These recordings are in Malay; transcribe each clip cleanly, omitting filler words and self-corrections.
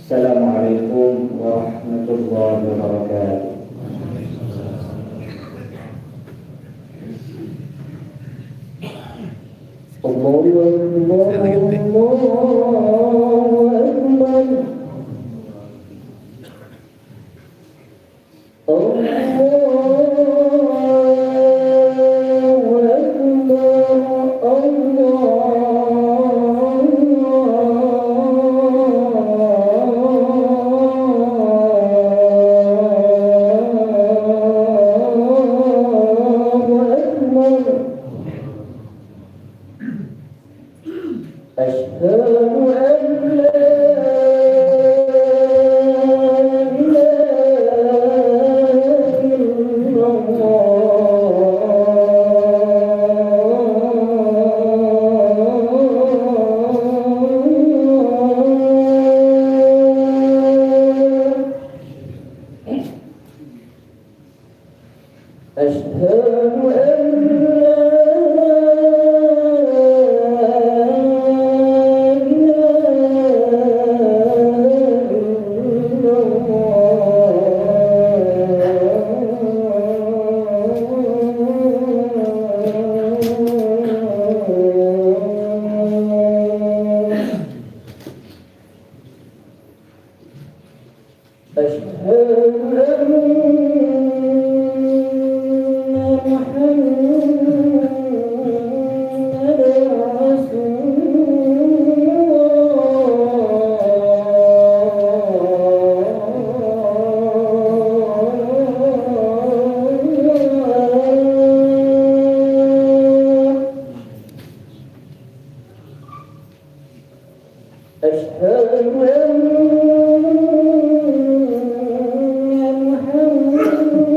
Assalamualaikum warahmatullahi wabarakatuh. Allahu Akbar, أشهد أن محمدا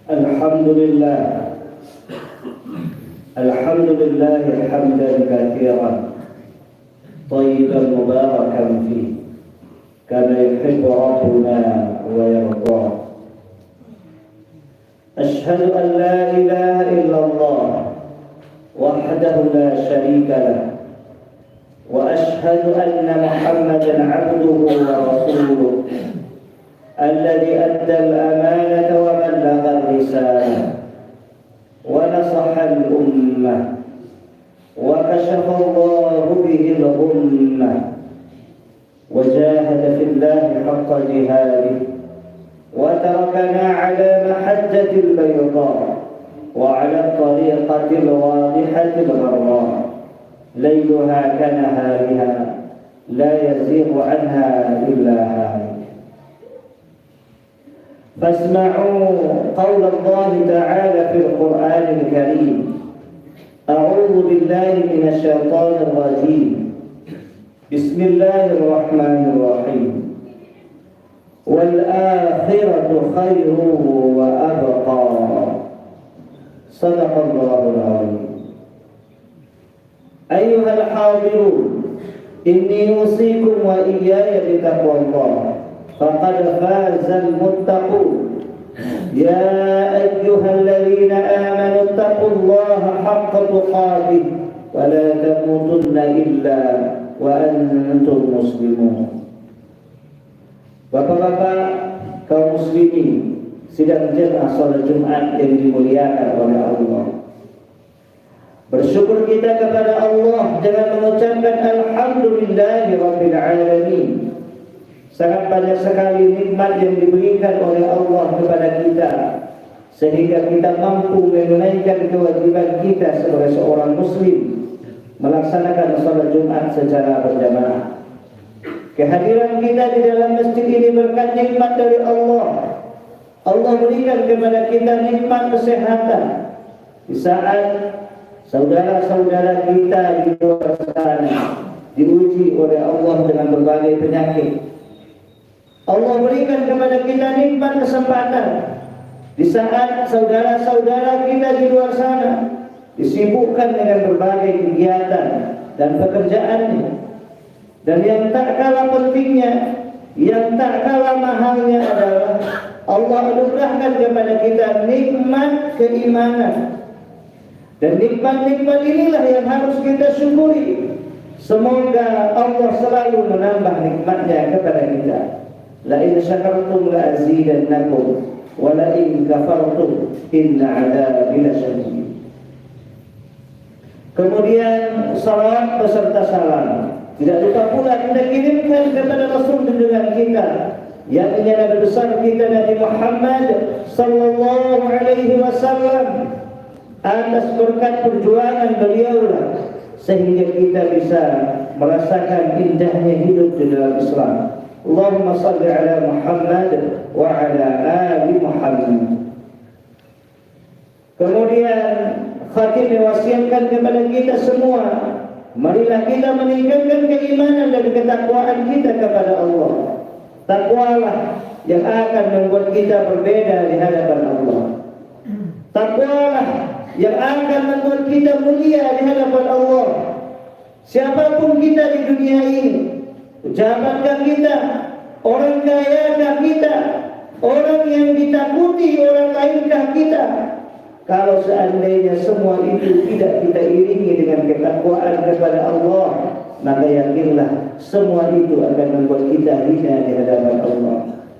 Alhamdulillah. Alhamdulillah hamdan katsiran thayyiban mubarakan fihi kama yuhibbu rabbuna wa yarda. Ashhadu an la ilaha illallah wahdahu la syarika lah wa ashhadu anna Muhammadan 'abduhu wa rasuluh alladhi adda al-amanata wa ballagha ar-risalah wa nasaha al-ummah wa kashafa Allahu bihi al-ghummah wa jahada fillahi haqqa jihadihi wa tarakana 'ala mahajjatil bayda wa 'ala at-tariqatil wadihatil gharra layluha kanahariha la yazighu 'anha illa halik. فاسمعوا قول الله تعالى في القرآن الكريم أعوذ بالله من الشيطان الرجيم بسم الله الرحمن الرحيم والآخرة خير وأبقى صدق الله العظيم. أيها الحاضرون إني أوصيكم وإياي بتقوى الله فقد فاز المتقون. يا أيها الذين آمنوا اتقوا الله حق تقاته ولا تموتن إلا وأنتم مسلمون. Bapak-bapak kaum muslimin sidang jemaah salat Jumat yang dimuliakan oleh Allah, bersyukur kita kepada Allah dengan mengucapkan alhamdulillahi rabbil alamin. Sangat banyak sekali nikmat yang diberikan oleh Allah kepada kita sehingga kita mampu menunaikan kewajiban kita sebagai seorang muslim melaksanakan salat Jumat secara berjamaah. Kehadiran kita di dalam masjid ini berkat nikmat dari Allah. Allah berikan kepada kita nikmat kesehatan di saat saudara-saudara kita di luar sana diuji oleh Allah dengan berbagai penyakit. Allah berikan kepada kita nikmat kesempatan di saat saudara-saudara kita di luar sana disibukkan dengan berbagai kegiatan dan pekerjaannya. Dan yang tak kalah pentingnya, yang tak kalah mahalnya adalah Allah anugerahkan kepada kita nikmat keimanan. Dan nikmat-nikmat inilah yang harus kita syukuri. Semoga Allah selalu menambah nikmatnya kepada kita. La in syakartum la azidannakum wa la in kafartum inna 'adzabi lasyadid. Kemudian salawat beserta salam tidak lupa pula kita kirimkan kepada Rasul junjungan kita yang ini Nabi besar kita Nabi Muhammad sallallahu alaihi wasallam. Atas berkat perjuangan beliaulah sehingga kita bisa merasakan indahnya hidup di dalam Islam. Allahumma salli ala Muhammad wa ala ali Muhammad. Kemudian khatib mewasiatkan kepada kita semua, marilah kita meningkatkan keimanan dan ketakwaan kita kepada Allah. Takwalah yang akan membuat kita berbeda di hadapan Allah. Takwalah yang akan membuat kita mulia di hadapan Allah. Siapapun kita di dunia ini, pejabatkah kita, orang kayakah kita, orang yang ditakuti orang lainkah kita, kalau seandainya semua itu tidak kita iringi dengan ketakwaan kepada Allah, maka yakinlah semua itu akan membuat kita hina di hadapan Allah.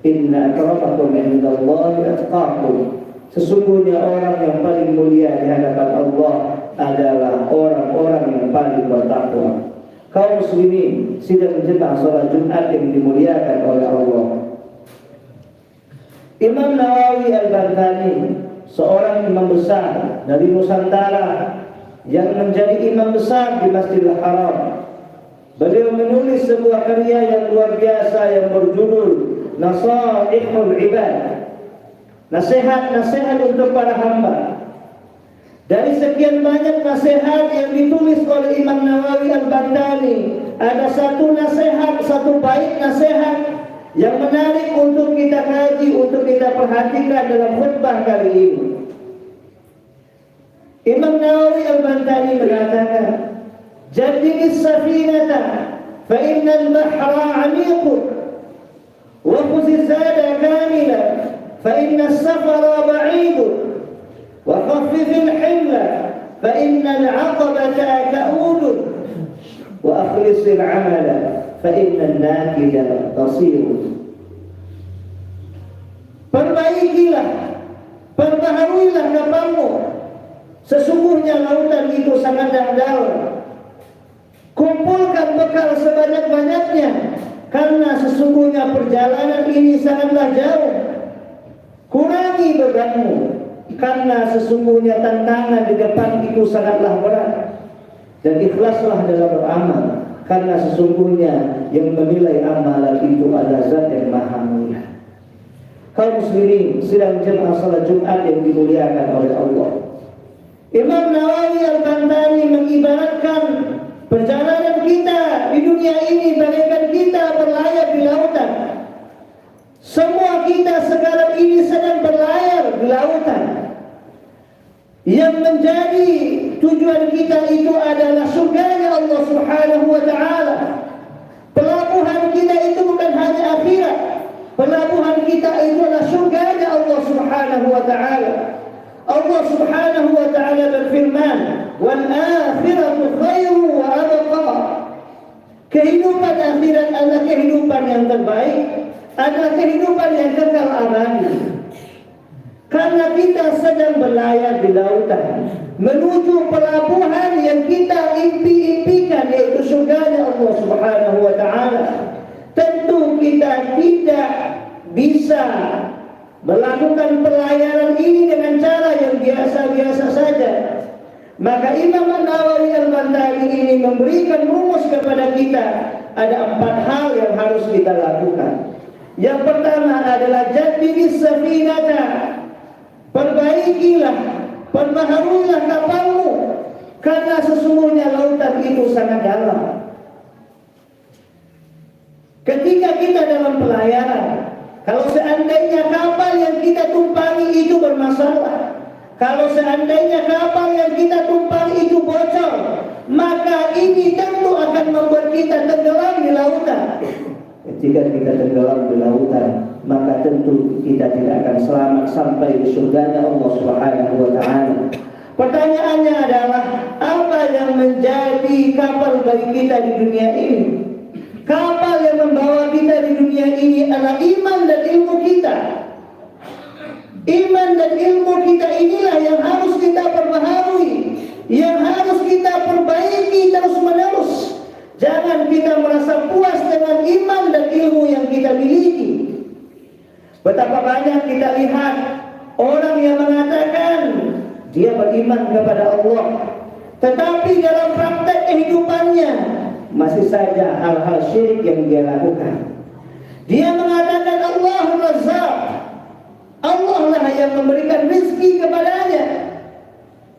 Inna akramakum indallahi atqakum. Sesungguhnya orang yang paling mulia di hadapan Allah adalah orang-orang yang paling bertakwa. Kaum muslimin sidang jemaah salat Jumat yang dimuliakan oleh Allah. Imam Nawawi Al-Bantani, seorang imam besar dari Nusantara yang menjadi imam besar di Masjidil Haram. Beliau menulis sebuah karya yang luar biasa yang berjudul Nasaihul Ibad. Nasihat-nasihat untuk para hamba. Dari sekian banyak nasihat yang ditulis oleh Imam Nawawi Al-Bantani, ada satu nasihat, satu bait nasihat yang menarik untuk kita kaji, untuk kita perhatikan dalam khutbah kali ini. Imam Nawawi Al-Bantani mengatakan, "Jaddilis safinata fa innal bahra 'amiqun wa khudh zada kamila fa inna as-safara ba'idun wa khaffif al-himla fa innal 'aqabata ka'udun wa akhlis al-'amala fa innal nakida qasirun." Perbaikilah, perbaharuilah kapalmu. Sesungguhnya lautan itu sangat dalam. Kumpulkan bekal sebanyak-banyaknya, karena sesungguhnya perjalanan ini sangatlah jauh. Kurangi bebanmu, karena sesungguhnya tantangan di depan itu sangatlah berat. Dan ikhlaslah dalam beramal, karena sesungguhnya yang menilai amalan itu adalah Zat yang Maha Mulia. Kaum muslimin sedang jemaah salat Jumat yang dimuliakan oleh Allah, Imam Nawawi Al-Bantani mengibaratkan perjalanan kita di dunia ini bagaikan kita berlayar di lautan. Semua kita sekarang ini sedang berlayar di lautan. Yang menjadi tujuan kita itu adalah surganya Allah Subhanahu wa ta'ala. Pelabuhan kita itu bukan hanya akhirat. Pelabuhan kita itu adalah surganya Allah Subhanahu wa ta'ala. Allah Subhanahu wa ta'ala berfirman, "Wal akhiratu khairu wa abqa." Kehidupan akhirat adalah kehidupan yang terbaik, adalah kehidupan yang kekal abadi. Karena kita sedang berlayar di lautan menuju pelabuhan yang kita impi-impikan, yaitu surganya Allah Subhanahu wa ta'ala. Tentu kita tidak bisa melakukan pelayaran ini dengan cara yang biasa-biasa saja. Maka Imam Nawawi Al-Bantani ini memberikan rumus kepada kita. Ada 4 hal yang harus kita lakukan. Yang pertama adalah jaddilis safinata. Perbaikilah, perbaharuilah kapalmu, karena sesungguhnya lautan itu sangat dalam. Ketika kita dalam pelayaran, kalau seandainya kapal yang kita tumpangi itu bermasalah, kalau seandainya kapal yang kita tumpangi itu bocor, maka ini tentu akan membuat kita tenggelam di lautan. Ketika kita tenggelam di lautan, maka tentu kita tidak akan selamat sampai di surganya Allah Subhanahu wa ta'ala. Pertanyaannya adalah, apa yang menjadi kapal bagi kita di dunia ini? Kapal yang membawa kita di dunia ini adalah iman dan ilmu kita. Iman dan ilmu kita inilah yang harus kita perbaharui, yang harus kita perbaiki terus-menerus. Jangan kita merasa puas dengan iman dan ilmu yang kita miliki. Betapa banyak kita lihat orang yang mengatakan dia beriman kepada Allah, tetapi dalam praktek kehidupannya masih saja hal-hal syirik yang dia lakukan. Dia mengatakan Allahur Razzaq, Allah lah yang memberikan rezeki kepadanya.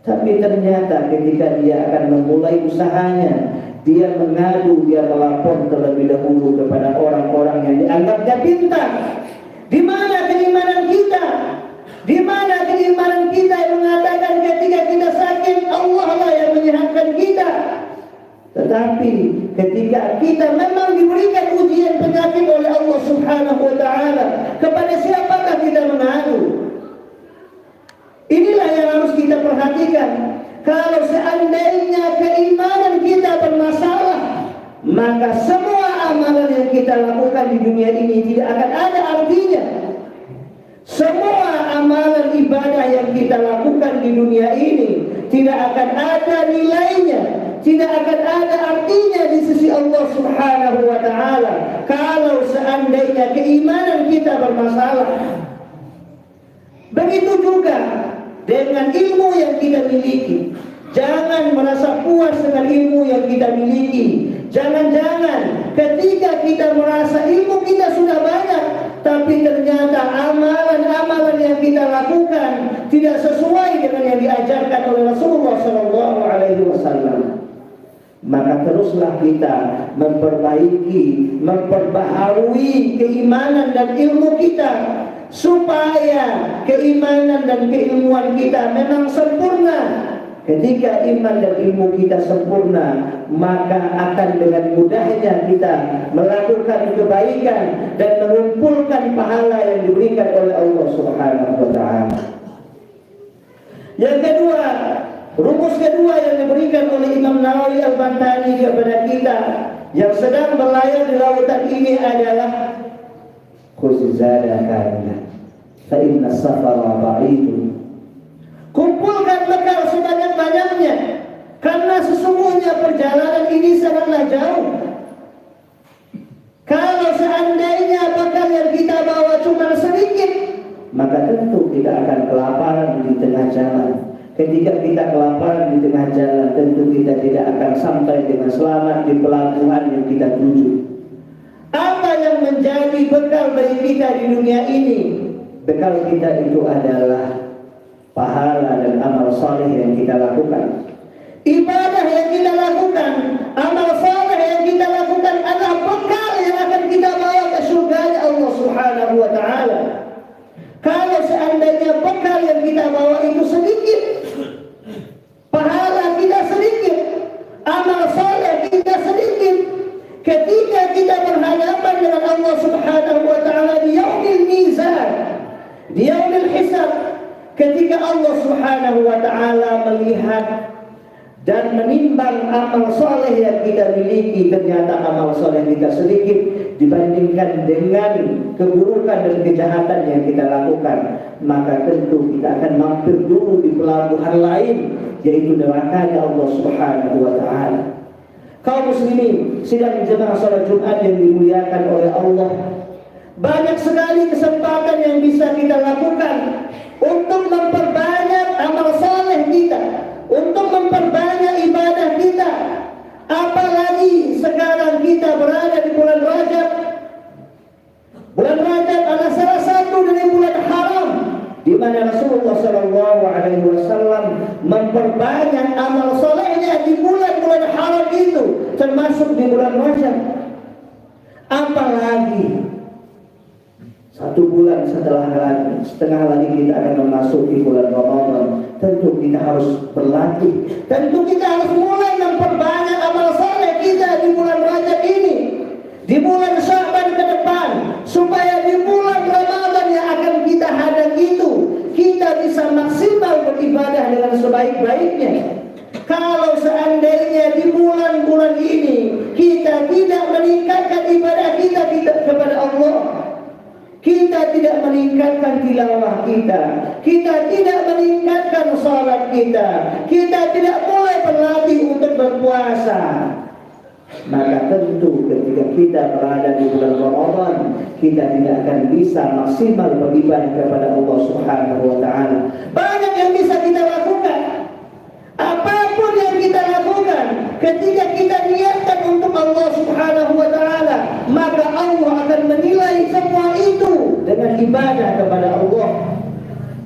Tapi ternyata ketika dia akan memulai usahanya, dia mengadu, dia melapor terlebih dahulu kepada orang-orang yang dianggapnya pintar. Di mana keimanan kita? Di mana keimanan kita yang mengatakan ketika kita sakit, Allah lah yang menyehatkan kita? Tetapi ketika kita memang diberikan ujian penyakit oleh Allah Subhanahu wa ta'ala, kepada siapakah kita mengadu? Inilah yang harus kita perhatikan. Kalau seandainya keimanan kita bermasalah, maka semua amalan yang kita lakukan di dunia ini tidak akan ada artinya. Semua amalan ibadah yang kita lakukan di dunia ini tidak akan ada nilainya, tidak akan ada artinya di sisi Allah Subhanahu wa ta'ala kalau seandainya keimanan kita bermasalah. Begitu juga dengan ilmu yang kita miliki. Jangan merasa puas dengan ilmu yang kita miliki. Jangan-jangan ketika kita merasa ilmu kita sudah banyak, tapi ternyata amalan-amalan yang kita lakukan tidak sesuai dengan yang diajarkan oleh Rasulullah SAW. maka teruslah kita memperbaiki, memperbaharui keimanan dan ilmu kita, supaya keimanan dan keilmuan kita memang sempurna. Ketika iman dan ilmu kita sempurna, maka akan dengan mudahnya kita melakukan kebaikan dan mengumpulkan pahala yang diberikan oleh Allah Subhanahu wa Ta'ala. Yang kedua, rumus kedua yang diberikan oleh Imam Nawawi Al-Bantani kepada kita yang sedang berlayar di lautan ini adalah khudh zadaka fa inna safara ba'idun. Kumpulkan bekal sebanyak-banyaknya, karena sesungguhnya perjalanan ini sangatlah jauh. Kalau seandainya bekal yang kita bawa cuma sedikit, maka tentu kita akan kelaparan di tengah jalan. Ketika kita kelaparan di tengah jalan, tentu kita tidak akan sampai dengan selamat di pelabuhan yang kita tuju. Apa yang menjadi bekal bagi kita di dunia ini? Bekal kita itu adalah pahala dan amal saleh yang kita lakukan. Ibadah yang kita lakukan, amal saleh yang kita lakukan adalah bekal yang akan kita bawa ke surga Allah Subhanahu wa Ta'ala. Kalau seandainya bekal yang kita bawa itu sedikit, pahala kita sedikit, amal saleh kita sedikit, ketika kita berhadapan dengan Allah Subhanahu wa Ta'ala di yaumil mizan, di yaumil hisab, ketika Allah Subhanahu wa Ta'ala melihat dan menimbang amal soleh yang kita miliki, ternyata amal soleh kita sedikit dibandingkan dengan keburukan dan kejahatan yang kita lakukan, maka tentu kita akan mampir dulu di pelabuhan lain, yaitu neraka Allah Subhanahu wa Ta'ala. Kaum muslimin sidang jemaah salat Jumat yang dimuliakan oleh Allah, banyak sekali kesempatan yang bisa kita lakukan untuk memperbanyak amal saleh kita, untuk memperbanyak ibadah kita. Apalagi sekarang kita berada di bulan Rajab. Bulan Rajab adalah salah satu dari bulan haram, di mana Rasulullah SAW memperbanyak amal salehnya di bulan-bulan haram itu, termasuk di bulan Rajab. Apalagi satu bulan setengah lagi kita akan memasuki bulan Ramadan. Tentu kita harus berlatih, tentu kita harus mulai memperbanyak amal saleh kita di bulan Rajab ini, di bulan Sya'ban ke depan, supaya di bulan Ramadan yang akan kita hadapi itu kita bisa maksimal beribadah dengan sebaik-baiknya. Kalau seandainya di bulan-bulan ini kita tidak meningkatkan ibadah kita kepada Allah, kita tidak meningkatkan tilawah kita tidak meningkatkan salat kita tidak mulai berlatih untuk berpuasa, maka tentu ketika kita berada di bulan Ramadan, kita tidak akan bisa maksimal beribadah kepada Allah Subhanahu wa Ta'ala. Banyak yang bisa kita lakukan. Apapun yang kita lakukan, ketika kita niatkan untuk Allah Subhanahu wa Ta'ala, maka Allah akan menilai semua itu dengan ibadah kepada Allah.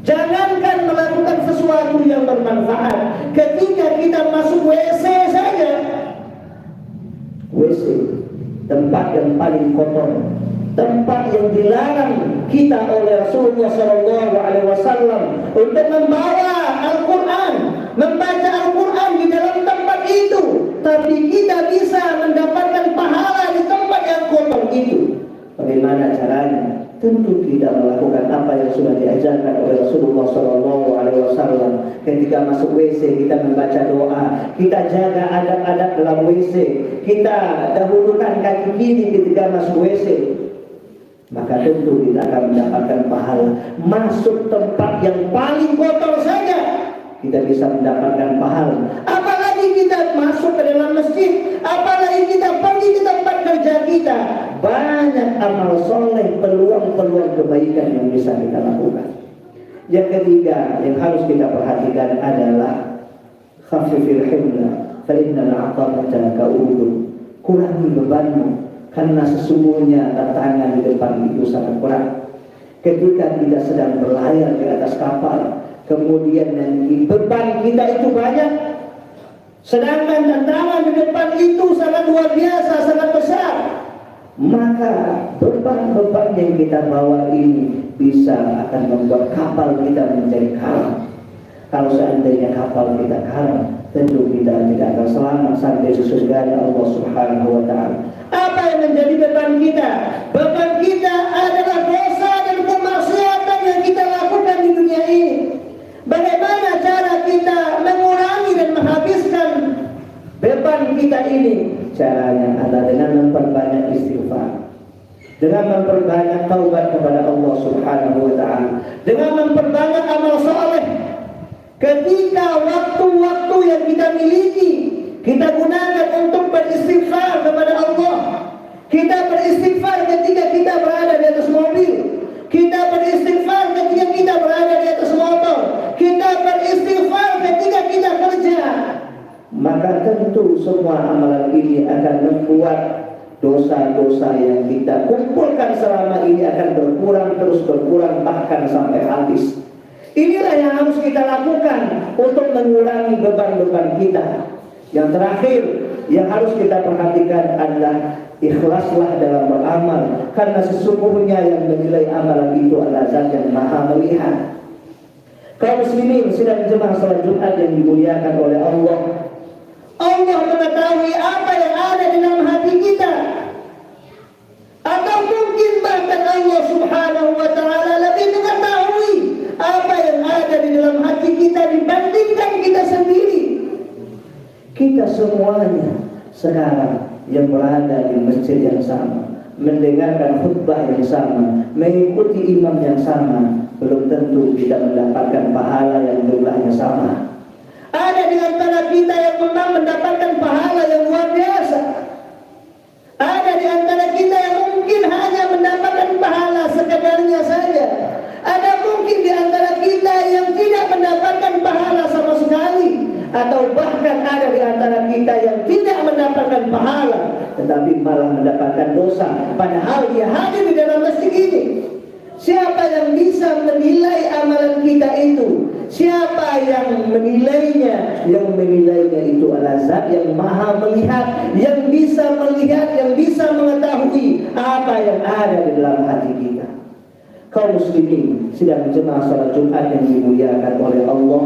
Jangankan melakukan sesuatu yang bermanfaat, ketika kita masuk WC saja, WC tempat yang paling kotor, tempat yang dilarang kita oleh Rasulullah SAW untuk membawa Al-Quran, membaca Al-Quran di dalam tempat itu, tapi kita bisa mendapatkan pahala di tempat yang kotor itu. Bagaimana caranya? Tentu kita melakukan apa yang sudah diajarkan oleh Rasulullah SAW. Ketika masuk WC kita membaca doa, kita jaga adab-adab dalam WC, kita dahulukan kaki kiri ketika masuk WC, maka tentu kita akan mendapatkan pahala. Masuk tempat yang paling kotor saja kita bisa mendapatkan pahala. Apalagi kita masuk ke dalam masjid, apalagi kita pergi ke tempat kerja kita. Banyak amal soleh, peluang-peluang kebaikan yang bisa kita lakukan. Yang ketiga yang harus kita perhatikan adalah khafifil himla fa innal 'aqabata ka'udun. Kurangi bebanmu, karena sesungguhnya tantangan di depan itu sangat berat. Ketika kita sedang berlayar di atas kapal, kemudian nanti beban kita itu banyak, sedangkan tantangan di depan itu sangat luar biasa, sangat besar, maka beban-beban yang kita bawa ini bisa akan membuat kapal kita menjadi karam. Kalau seandainya kapal kita karam, tentu kita tidak akan selamat sampai ke surga Allah Subhanahu wa Ta'ala. Apa yang menjadi beban kita? Beban kita adalah dosa dan kemaksiatan yang kita lakukan di dunia ini. Bagaimana cara kita mengurangi dan menghabiskan beban kita ini? Caranya adalah dengan memperbanyak istighfar, dengan memperbanyak taubat kepada Allah Subhanahu wa Ta'ala, dengan memperbanyak amal soleh. Ketika waktu-waktu yang kita miliki kita gunakan untuk beristighfar kepada Allah. Kita beristighfar ketika kita berada di atas mobil, kita beristighfar ketika kita berada di atas motor, kita beristighfar ketika kita kerja, maka tentu semua amalan ini akan membuat dosa-dosa yang kita kumpulkan selama ini akan berkurang, terus berkurang, bahkan sampai habis. Inilah yang harus kita lakukan untuk mengurangi beban-beban kita. Yang terakhir yang harus kita perhatikan adalah ikhlaslah dalam beramal, karena sesungguhnya yang menilai amalan itu adalah Zat yang Maha melihat. Kaum muslimin sidang jemaah salat Jumat yang dimuliakan oleh Allah, Allah mengetahui apa yang ada di dalam hati kita. Atau mungkin bahkan Allah Subhanahu wa Ta'ala lebih mengetahui apa yang ada di dalam hati kita dibandingkan kita sendiri. Kita semuanya sekarang yang berada di masjid yang sama, mendengarkan khutbah yang sama, mengikuti imam yang sama, belum tentu kita mendapatkan pahala yang jumlahnya sama. Ada di antara kita yang memang mendapatkan pahala yang luar biasa. Ada di antara kita yang mungkin hanya mendapatkan pahala sekedarnya saja. Ada mungkin di antara kita yang tidak mendapatkan pahala sama sekali. Atau bahkan ada di antara kita yang tidak mendapatkan pahala, tetapi malah mendapatkan dosa, padahal dia hadir di dalam masjid ini. Siapa yang bisa menilai amalan kita itu? Siapa yang menilainya? Yang menilainya itu adalah Zat yang Maha melihat, yang bisa melihat, yang bisa mengetahui apa yang ada di dalam hati kita. Kaum muslimin sidang jemaah salat Jumat yang dimuliakan oleh Allah,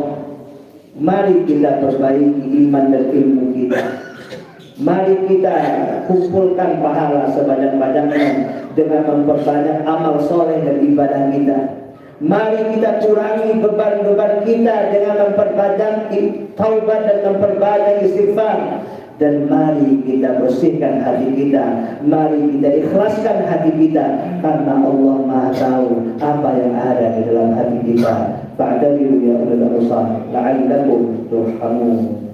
mari kita perbaiki iman dan ilmu kita. Mari kita kumpulkan pahala sebanyak-banyaknya dengan memperbanyak amal soleh dan ibadah kita. Mari kita kurangi beban-beban kita dengan memperbanyak taubat dan memperbanyak istighfar. Dan mari kita bersihkan hati kita, mari kita ikhlaskan hati kita, karena Allah Maha tahu apa yang ada di dalam hati kita. Fa'dalilu ya ulil absar la'allakum turhamun.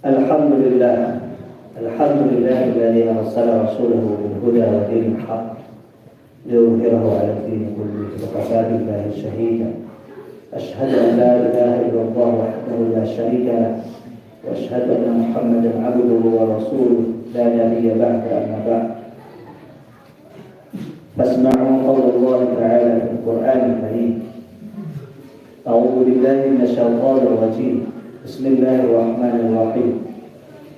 Alhamdulillah, alhamdulillahilladzi arsala rasulahu bil huda wa dinil haqq liyudhhirahu 'ala ad-din kullihi wa kafaa billahi shahida. Asyhadu an la ilaha illallah wahdahu la syarika lah wa asyhadu anna Muhammadan 'abduhu wa rasuluhu la nabiyya ba'da amma ba'd. Fasma'u qawla Allah ta'ala fil Qur'anil Karim. A'udzu billahi minasy syaithanir rajim. Bismillahirrahmanirrahim.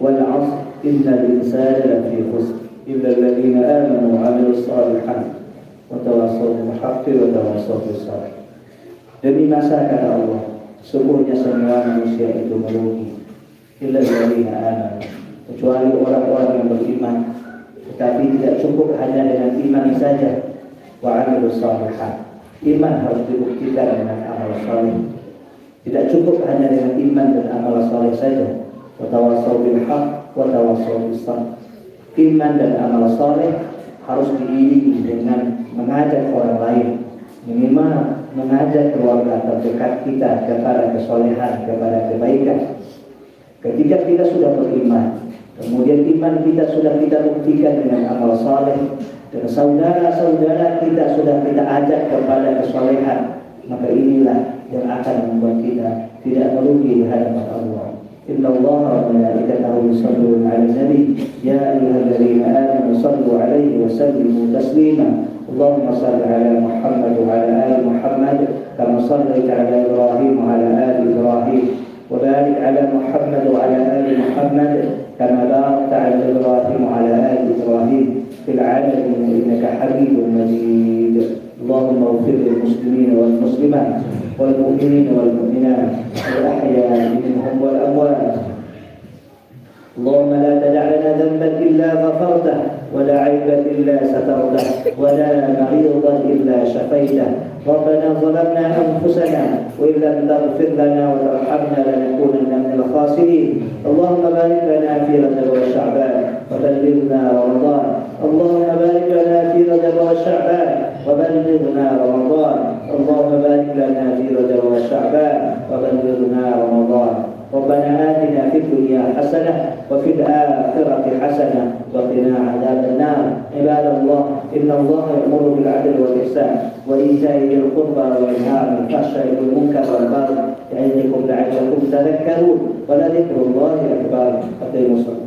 Wal 'asr innal insana lafi khusr illa alladhina amanu wa 'amilus shalihat wa tawassaw bil haqqi wa tawassaw bis sabr. Demi masa kata Allah, sungguhnya semua manusia itu merugi, illa alladhina amanu, kecuali orang-orang yang beriman. Tetapi tidak cukup hanya dengan iman saja. Wa 'amilus shalihat, iman harus dibuktikan dengan amal saleh. Tidak cukup hanya dengan iman dan amal saleh saja. Wa tawassaw bil haqq wa tawassaw bis sabr. Iman dan amal saleh harus diiringi dengan mengajak orang lain, minimal mengajak keluarga terdekat kita kepada kesolehan, kepada kebaikan. Ketika kita sudah beriman, kemudian iman kita sudah kita buktikan dengan amal saleh, dan saudara-saudara kita sudah kita ajak kepada kesolehan, maka inilah yang akan membuat kita tidak merugi di hadapan Allah. إن الله وملائكته يصلون على النبي يا أيها الذين آمنوا صلوا عليه وسلموا تسليما اللهم صل على محمد وعلى آل محمد كما صليت على إبراهيم وعلى آل إبراهيم وبارك على محمد وعلى آل محمد كما باركت على إبراهيم وعلى آل إبراهيم في العالمين إنك حميد مجيد اللهم اغفر للمسلمين والمسلمات والمؤمنين والمؤمنات الأحياء منهم والأموات اللهم لا تدع لنا ذنبا إلا غفرته ولا عيبا إلا سترته ولا مريضا إلا شفيته ربنا ظلمنا أنفسنا وإن لم تغفر لنا وترحمنا لنكونن من الخاسرين اللهم بارك لنا في رجب وشعبان وبلغنا رمضان اللهم بارك لنا في رجب وشعبان وبلغنا رمضان اللهم بارك لنا في رجب وشعبان وبلغنا رمضان ربنا آتنا في الدنيا حسنة وفي الآخرة حسنة وقنا عذاب النار عباد الله إن الله يأمر بالعدل والإحسان وإيتاء ذي القربى وينهى عن الفحشاء والمنكر والبغي يعظكم لعلكم تذكرون ولذكر الله أكبر أقيموا الصلاة